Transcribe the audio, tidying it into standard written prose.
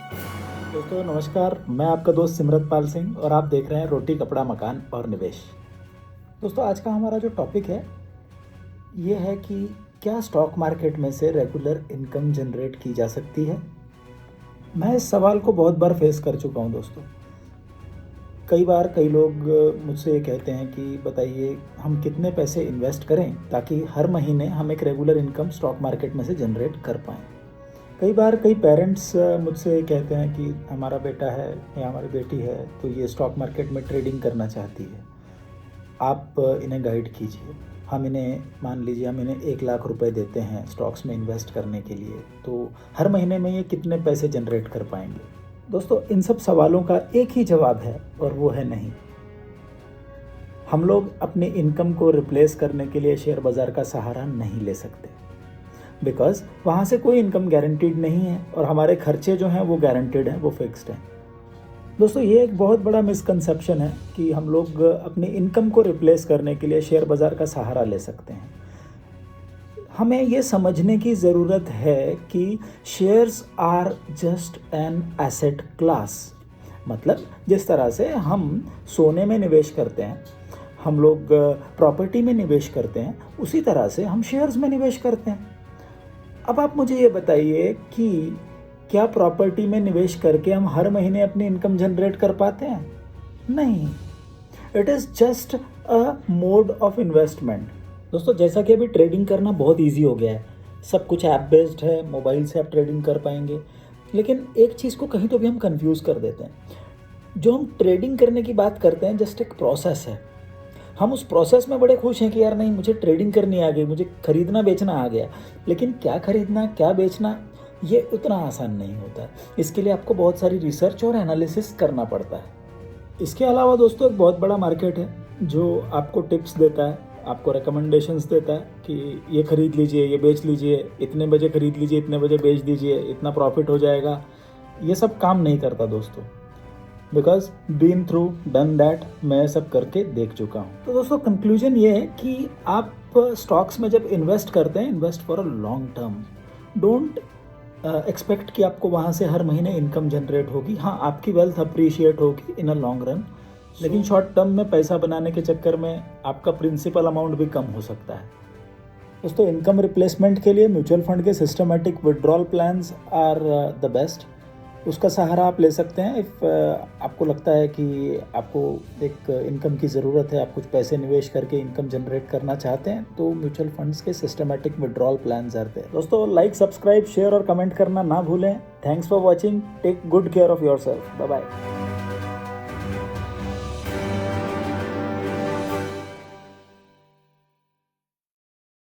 दोस्तों नमस्कार, मैं आपका दोस्त सिमरतपाल सिंह और आप देख रहे हैं रोटी कपड़ा मकान और निवेश। दोस्तों आज का हमारा जो टॉपिक है ये है कि क्या स्टॉक मार्केट में से रेगुलर इनकम जनरेट की जा सकती है। मैं इस सवाल को बहुत बार फेस कर चुका हूं दोस्तों। कई बार कई लोग मुझसे ये कहते हैं कि बताइए हम कितने पैसे इन्वेस्ट करें ताकि हर महीने हम एक रेगुलर इनकम स्टॉक मार्केट में से जनरेट कर पाएँ। कई बार कई पेरेंट्स मुझसे कहते हैं कि हमारा बेटा है या हमारी बेटी है तो ये स्टॉक मार्केट में ट्रेडिंग करना चाहती है, आप इन्हें गाइड कीजिए। हम इन्हें मान लीजिए हम इन्हें 1 लाख रुपए देते हैं स्टॉक्स में इन्वेस्ट करने के लिए, तो हर महीने में ये कितने पैसे जनरेट कर पाएंगे। दोस्तों इन सब सवालों का एक ही जवाब है और वो है नहीं। हम लोग अपनी इनकम को रिप्लेस करने के लिए शेयर बाज़ार का सहारा नहीं ले सकते, बिकॉज वहाँ से कोई इनकम गारंटीड नहीं है और हमारे खर्चे जो हैं वो गारंटीड हैं, वो फिक्स्ड हैं। दोस्तों ये एक बहुत बड़ा मिसकंसेप्शन है कि हम लोग अपनी इनकम को रिप्लेस करने के लिए शेयर बाज़ार का सहारा ले सकते हैं। हमें ये समझने की ज़रूरत है कि shares are just an asset class. मतलब जिस तरह से हम सोने में निवेश करते हैं, हम लोग प्रॉपर्टी में निवेश करते हैं, उसी तरह से हम शेयर्स में निवेश करते हैं। अब आप मुझे ये बताइए कि क्या प्रॉपर्टी में निवेश करके हम हर महीने अपनी इनकम जनरेट कर पाते हैं? नहीं। It is just a mode of investment. दोस्तों जैसा कि अभी ट्रेडिंग करना बहुत इजी हो गया है, सब कुछ ऐप बेस्ड है, मोबाइल से आप ट्रेडिंग कर पाएंगे। लेकिन एक चीज़ को कहीं तो भी हम कंफ्यूज कर देते हैं। जो हम ट्रेडिंग करने की बात करते हैं जस्ट एक प्रोसेस है। हम उस प्रोसेस में बड़े खुश हैं कि यार नहीं, मुझे ट्रेडिंग करनी आ गई, मुझे खरीदना बेचना आ गया। लेकिन क्या खरीदना क्या बेचना ये उतना आसान नहीं होता है। इसके लिए आपको बहुत सारी रिसर्च और एनालिसिस करना पड़ता है। इसके अलावा दोस्तों एक बहुत बड़ा मार्केट है जो आपको टिप्स देता है, आपको रिकमेंडेशंस देता है कि ये खरीद लीजिए, ये बेच लीजिए, इतने बजे खरीद लीजिए, इतने बजे बेच दीजिए, इतना प्रॉफिट हो जाएगा। ये सब काम नहीं करता दोस्तों, because been through done that, मैं सब करके देख चुका हूँ। तो दोस्तों कंक्लूजन ये है कि आप स्टॉक्स में जब इन्वेस्ट करते हैं, invest for a long term. Don't expect कि आपको वहाँ से हर महीने इनकम जनरेट होगी। हाँ, आपकी वेल्थ अप्रिशिएट होगी इन अ लॉन्ग रन, लेकिन शॉर्ट टर्म में पैसा बनाने के चक्कर में आपका प्रिंसिपल अमाउंट भी कम हो सकता है। दोस्तों इनकम रिप्लेसमेंट के लिए म्यूचुअल फंड के systematic withdrawal plans are the best. उसका सहारा आप ले सकते हैं इफ़ आपको लगता है कि आपको एक इनकम की ज़रूरत है, आप कुछ पैसे निवेश करके इनकम जनरेट करना चाहते हैं, तो म्यूचुअल फंड्स के systematic withdrawal plans are there. दोस्तों लाइक, सब्सक्राइब, शेयर और कमेंट करना ना भूलें। Thanks for watching. Take good care of yourself. Bye bye.